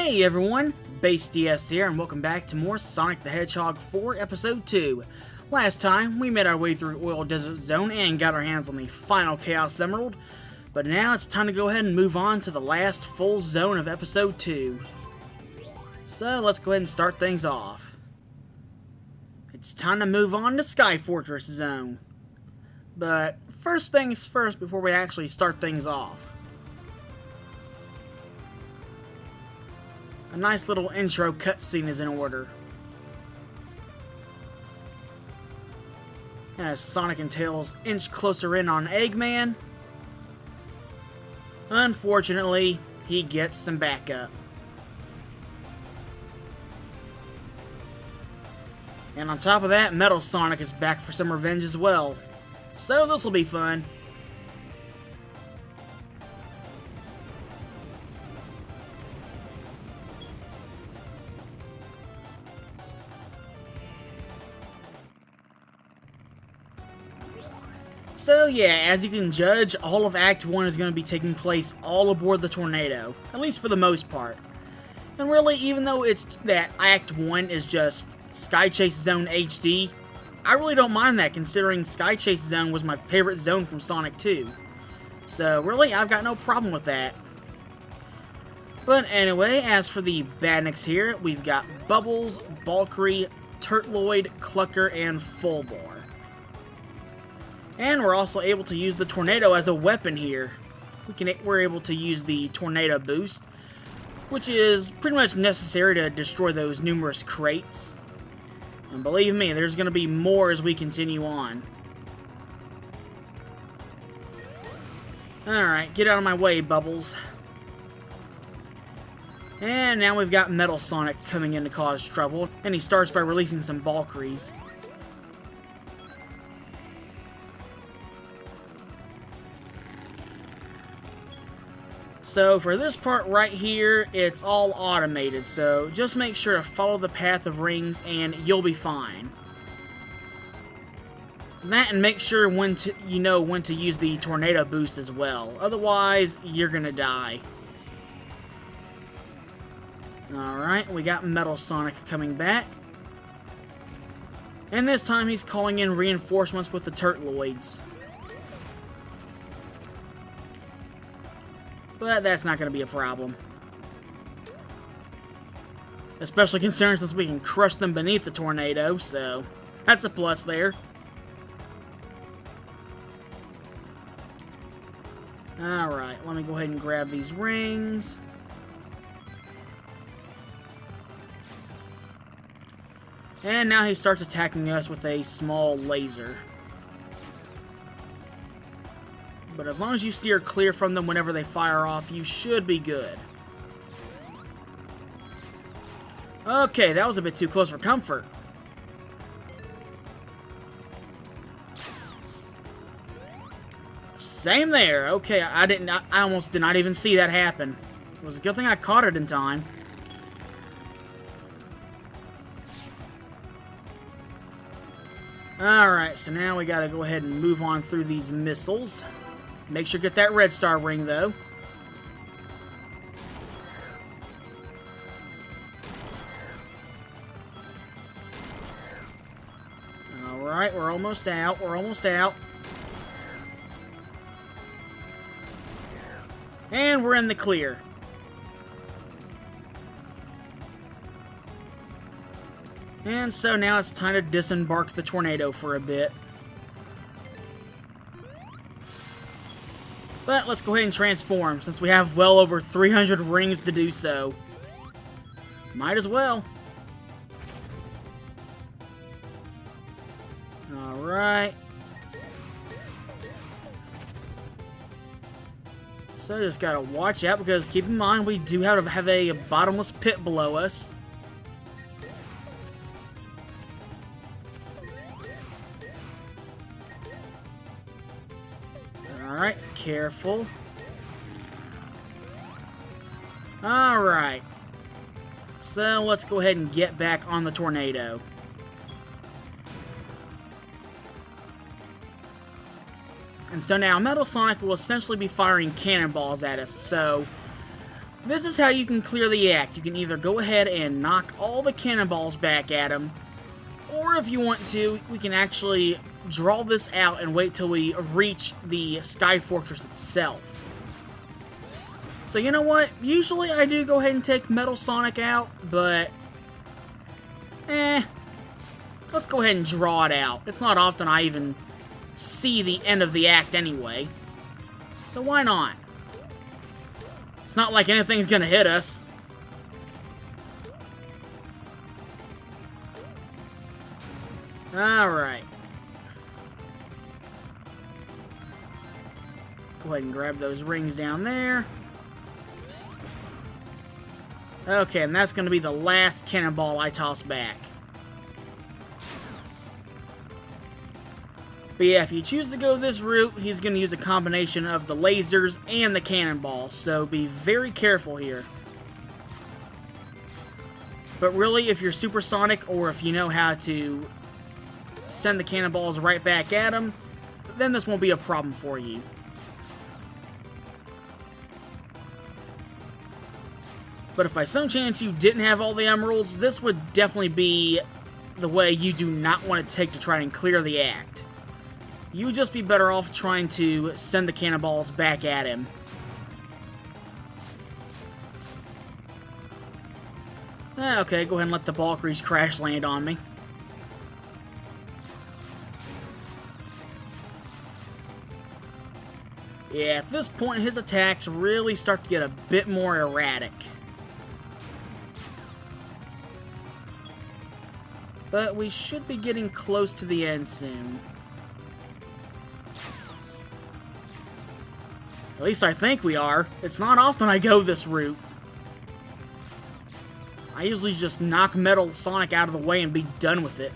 Hey everyone, Base DS here, and welcome back to more Sonic the Hedgehog 4 Episode 2. Last time, we made our way through Oil Desert Zone and got our hands on the final Chaos Emerald, but now it's time to go ahead and move on to the last full zone of Episode 2. So let's go ahead and start things off. It's time to move on to Sky Fortress Zone. But first things first before we actually start things off. A nice little intro cutscene is in order. As Sonic and Tails inch closer in on Eggman, unfortunately, he gets some backup. And on top of that, Metal Sonic is back for some revenge as well. So this'll be fun. So yeah, as you can judge, all of Act 1 is going to be taking place all aboard the Tornado, at least for the most part. And really, even though it's that Act 1 is just Sky Chase Zone HD, I really don't mind that, considering Sky Chase Zone was my favorite zone from Sonic 2. So really, I've got no problem with that. But anyway, as for the Badniks here, we've got Bubbles, Valkyrie, Turtloid, Clucker, and Fullbore. And we're also able to use the Tornado as a weapon here. We're able to use the Tornado Boost, which is pretty much necessary to destroy those numerous crates. And believe me, there's going to be more as we continue on. Alright, get out of my way, Bubbles. And now we've got Metal Sonic coming in to cause trouble, and he starts by releasing some Valkyries. So for this part right here, it's all automated, so just make sure to follow the path of rings and you'll be fine. That, and make sure when to use the Tornado Boost as well, otherwise you're gonna die. Alright, we got Metal Sonic coming back. And this time he's calling in reinforcements with the Turtloids. But that's not going to be a problem. Especially considering since we can crush them beneath the tornado, so that's a plus there. Alright, let me go ahead and grab these rings. And now he starts attacking us with a small laser. But as long as you steer clear from them whenever they fire off, you should be good. Okay, that was a bit too close for comfort. Same there. Okay, I almost did not even see that happen. It was a good thing I caught it in time. Alright, so now we gotta go ahead and move on through these missiles. Make sure to get that red star ring, though. Alright, we're almost out. We're almost out. And we're in the clear. And so now it's time to disembark the tornado for a bit. But let's go ahead and transform, since we have well over 300 rings to do so. Might as well. Alright. So just gotta watch out, because keep in mind we do have a bottomless pit below us. Alright, careful. Alright. So let's go ahead and get back on the tornado. And so now Metal Sonic will essentially be firing cannonballs at us, so This is how you can clear the act. You can either go ahead and knock all the cannonballs back at him, or if you want to, we can actually draw this out and wait till we reach the Sky Fortress itself. So you know what? Usually I do go ahead and take Metal Sonic out, but let's go ahead and draw it out. It's not often I even see the end of the act anyway, so why not? It's not like anything's gonna hit us. Alright. Go ahead and grab those rings down there. Okay, and that's gonna be the last cannonball I toss back. But yeah, if you choose to go this route, he's going to use a combination of the lasers and the cannonball, so be very careful here. But really, if you're supersonic, or if you know how to send the cannonballs right back at him, then this won't be a problem for you. But if by some chance you didn't have all the emeralds, this would definitely be the way you do not want to take to try and clear the act. You would just be better off trying to send the cannonballs back at him. Okay, go ahead and let the Valkyries crash land on me. Yeah, at this point his attacks really start to get a bit more erratic. But we should be getting close to the end soon. At least I think we are. It's not often I go this route. I usually just knock Metal Sonic out of the way and be done with it.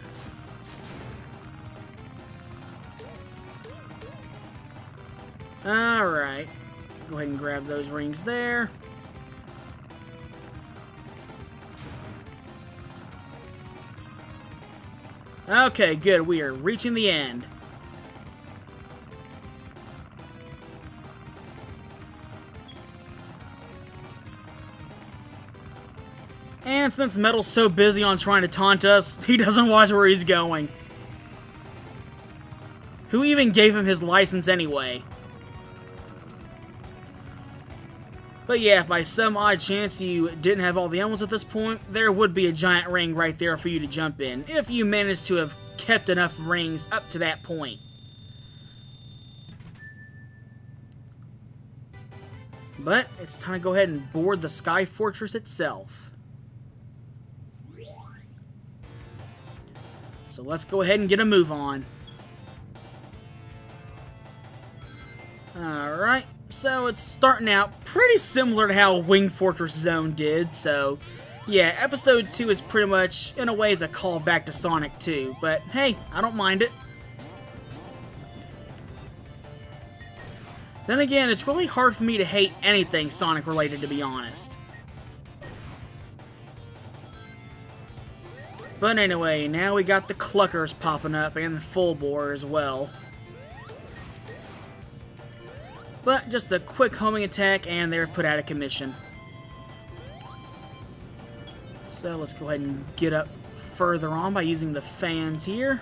Alright. Go ahead and grab those rings there. Okay, good. We are reaching the end. And since Metal's so busy on trying to taunt us, he doesn't watch where he's going. Who even gave him his license anyway? But yeah, if by some odd chance you didn't have all the emeralds at this point, there would be a giant ring right there for you to jump in, if you managed to have kept enough rings up to that point. But it's time to go ahead and board the Sky Fortress itself. So let's go ahead and get a move on. Alright, so it's starting out pretty similar to how Wing Fortress Zone did, so yeah, Episode 2 is pretty much, in a way, is a callback to Sonic 2, but hey, I don't mind it. Then again, it's really hard for me to hate anything Sonic related, to be honest. But anyway, now we got the Cluckers popping up and the Full Bore as well. But just a quick homing attack and they're put out of commission. So let's go ahead and get up further on by using the fans here.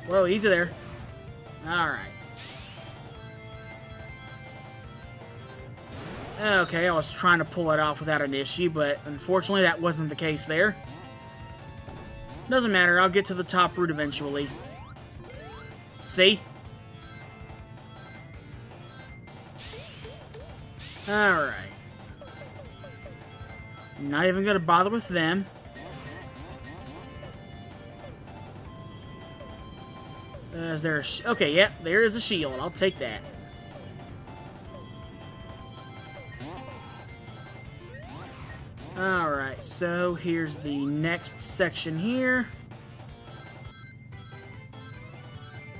Whoa, easy there. Alright. Okay, I was trying to pull it off without an issue, but unfortunately that wasn't the case there. Doesn't matter, I'll get to the top route eventually. See? Alright. Not even gonna bother with them. Is there a okay, yep, there is a shield. I'll take that. Alright, so here's the next section here.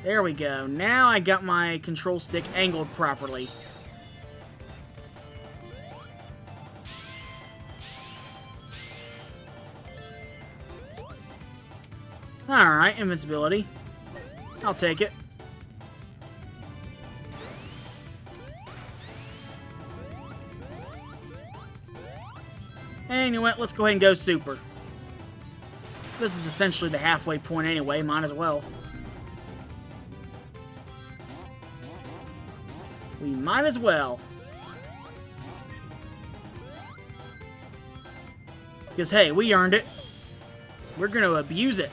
There we go. Now I got my control stick angled properly. Alright, invincibility. I'll take it. And you know what? Let's go ahead and go super. This is essentially the halfway point anyway. Might as well. We might as well. Because, hey, we earned it. We're going to abuse it.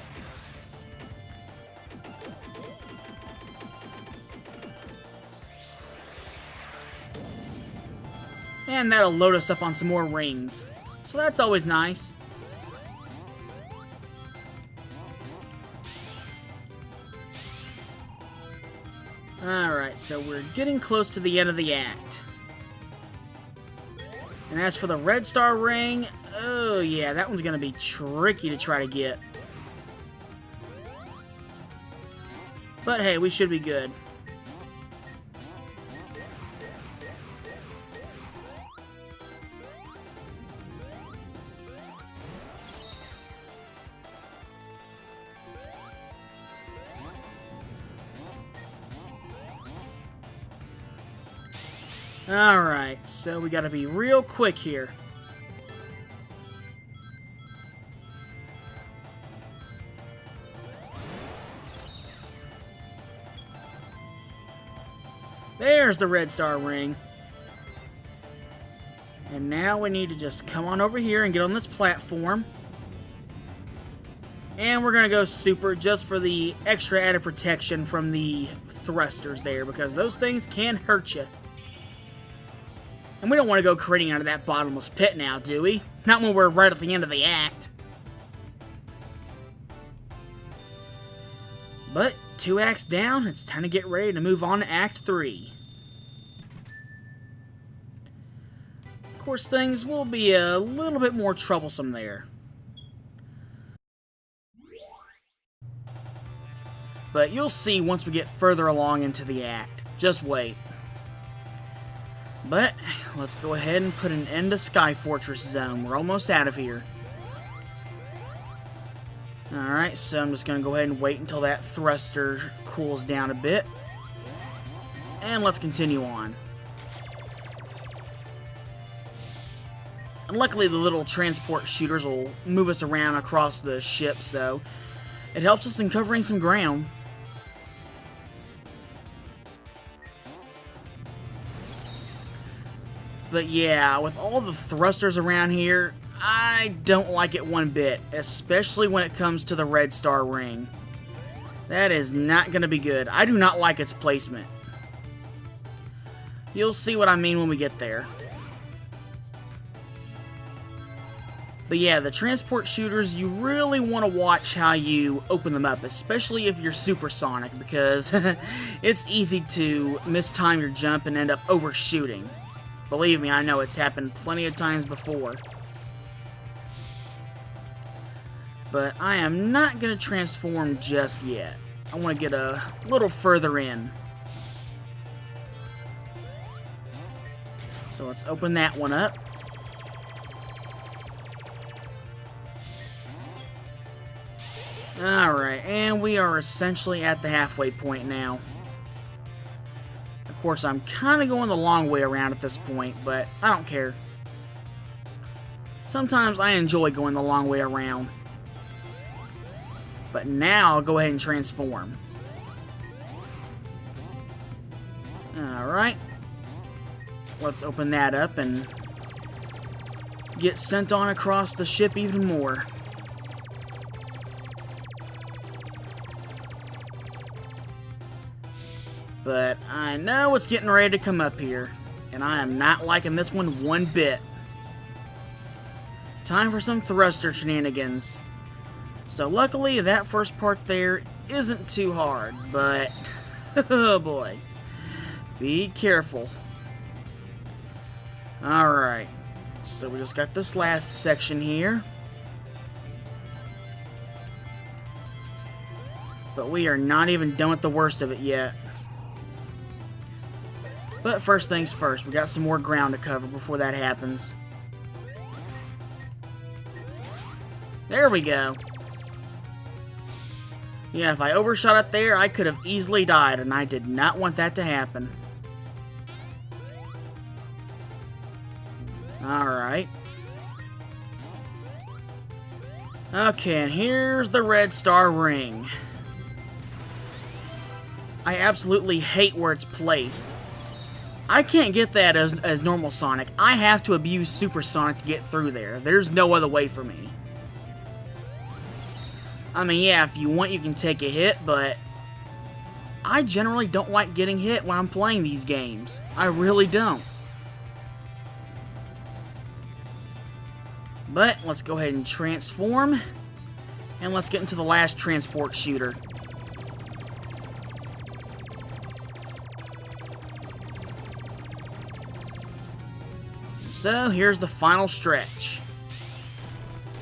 And that'll load us up on some more rings. So that's always nice. Alright, so we're getting close to the end of the act. And as for the red star ring, oh yeah, that one's going to be tricky to try to get. But hey, we should be good. Alright, so we gotta be real quick here. There's the red star ring. And now we need to just come on over here and get on this platform. And we're gonna go super just for the extra added protection from the thrusters there, because those things can hurt you. And we don't want to go critting out of that bottomless pit now, do we? Not when we're right at the end of the act. But 2 acts down, it's time to get ready to move on to Act 3. Of course, things will be a little bit more troublesome there. But you'll see once we get further along into the act. Just wait. But, let's go ahead and put an end to Sky Fortress Zone. We're almost out of here. Alright, so I'm just going to go ahead and wait until that thruster cools down a bit. And let's continue on. And luckily the little transport shooters will move us around across the ship, so it helps us in covering some ground. But yeah, with all the thrusters around here, I don't like it one bit, especially when it comes to the red star ring. That is not going to be good. I do not like its placement. You'll see what I mean when we get there. But yeah, the transport shooters, you really want to watch how you open them up, especially if you're supersonic, because it's easy to mistime your jump and end up overshooting. Believe me, I know it's happened plenty of times before. But I am not going to transform just yet. I want to get a little further in. So let's open that one up. Alright, and we are essentially at the halfway point now. Of course, I'm kind of going the long way around at this point, but I don't care. Sometimes I enjoy going the long way around. But now, I'll go ahead and transform. Alright. Let's open that up and get sent on across the ship even more. But I know it's getting ready to come up here, and I am not liking this one bit. Time for some thruster shenanigans. So luckily, that first part there isn't too hard, but oh boy, be careful. Alright, so we just got this last section here. But we are not even done with the worst of it yet. But first things first, we got some more ground to cover before that happens. There we go. Yeah, if I overshot it there, I could have easily died, and I did not want that to happen. Alright. Okay, and here's the red star ring. I absolutely hate where it's placed. I can't get that as normal Sonic. I have to abuse Super Sonic to get through there. There's no other way for me. I mean, yeah, if you want, you can take a hit, but I generally don't like getting hit when I'm playing these games. I really don't. But let's go ahead and transform, and let's get into the last transport shooter. So, here's the final stretch.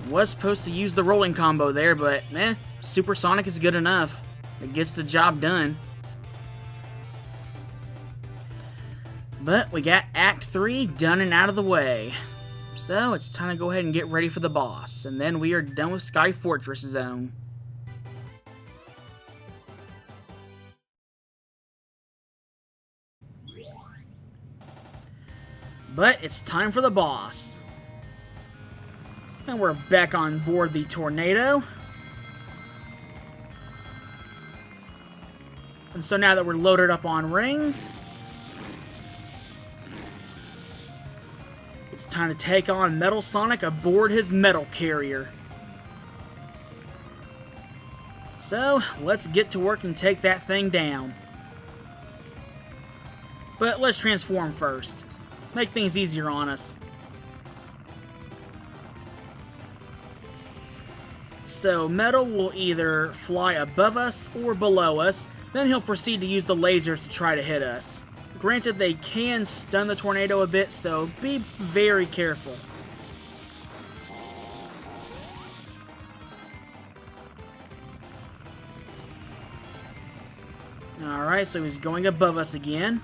Was supposed to use the rolling combo there, but Super Sonic is good enough. It gets the job done. But we got Act 3 done and out of the way. So, it's time to go ahead and get ready for the boss. And then we are done with Sky Fortress Zone. But it's time for the boss. And we're back on board the Tornado. And so now that we're loaded up on rings, it's time to take on Metal Sonic aboard his metal carrier. So, let's get to work and take that thing down. But let's transform first. Make things easier on us. So, Metal will either fly above us or below us, then he'll proceed to use the lasers to try to hit us. Granted, they can stun the tornado a bit, so be very careful. Alright, so he's going above us again.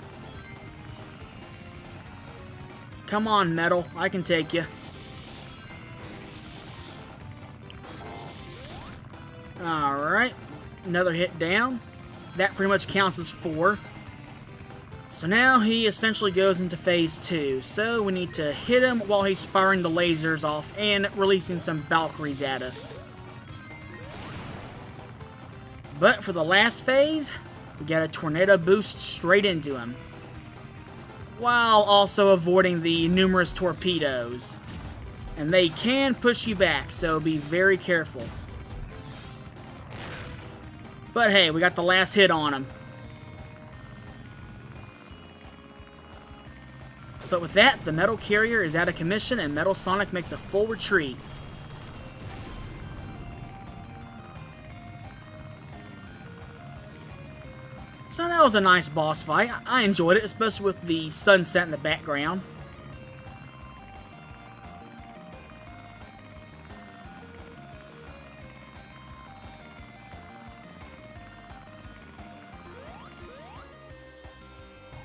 Come on, Metal. I can take you. Alright. Another hit down. That pretty much counts as 4. So now he essentially goes into phase 2. So we need to hit him while he's firing the lasers off and releasing some Valkyries at us. But for the last phase, we got a tornado boost straight into him, while also avoiding the numerous torpedoes. And they can push you back, so be very careful. But hey, we got the last hit on him. But with that, the metal carrier is out of commission and Metal Sonic makes a full retreat. So that was a nice boss fight. I enjoyed it, especially with the sunset in the background.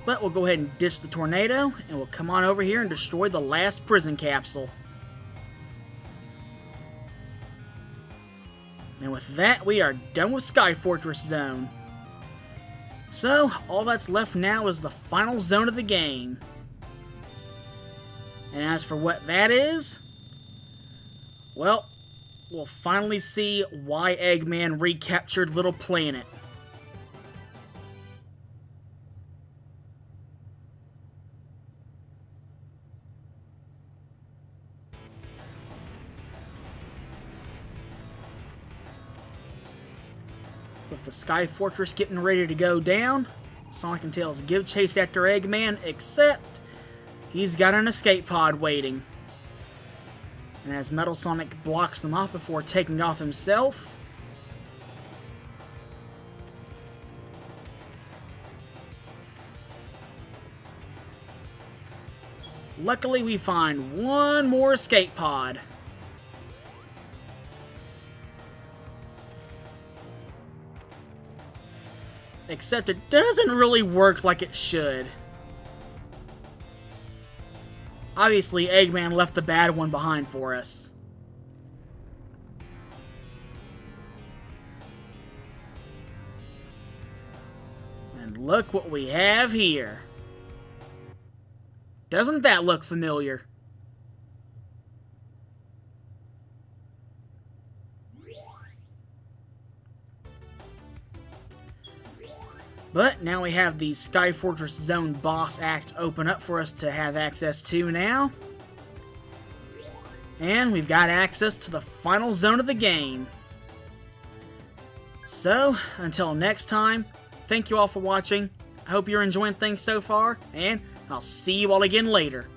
But we'll go ahead and ditch the tornado, and we'll come on over here and destroy the last prison capsule. And with that, we are done with Sky Fortress Zone. So, all that's left now is the final zone of the game. And as for what that is, well, we'll finally see why Eggman recaptured Little Planet. With the Sky Fortress getting ready to go down, Sonic and Tails give chase after Eggman, except he's got an escape pod waiting. And as Metal Sonic blocks them off before taking off himself, luckily we find one more escape pod. Except it doesn't really work like it should. Obviously, Eggman left the bad one behind for us. And look what we have here. Doesn't that look familiar? But now we have the Sky Fortress Zone Boss Act open up for us to have access to now. And we've got access to the final zone of the game. So, until next time, thank you all for watching. I hope you're enjoying things so far, and I'll see you all again later.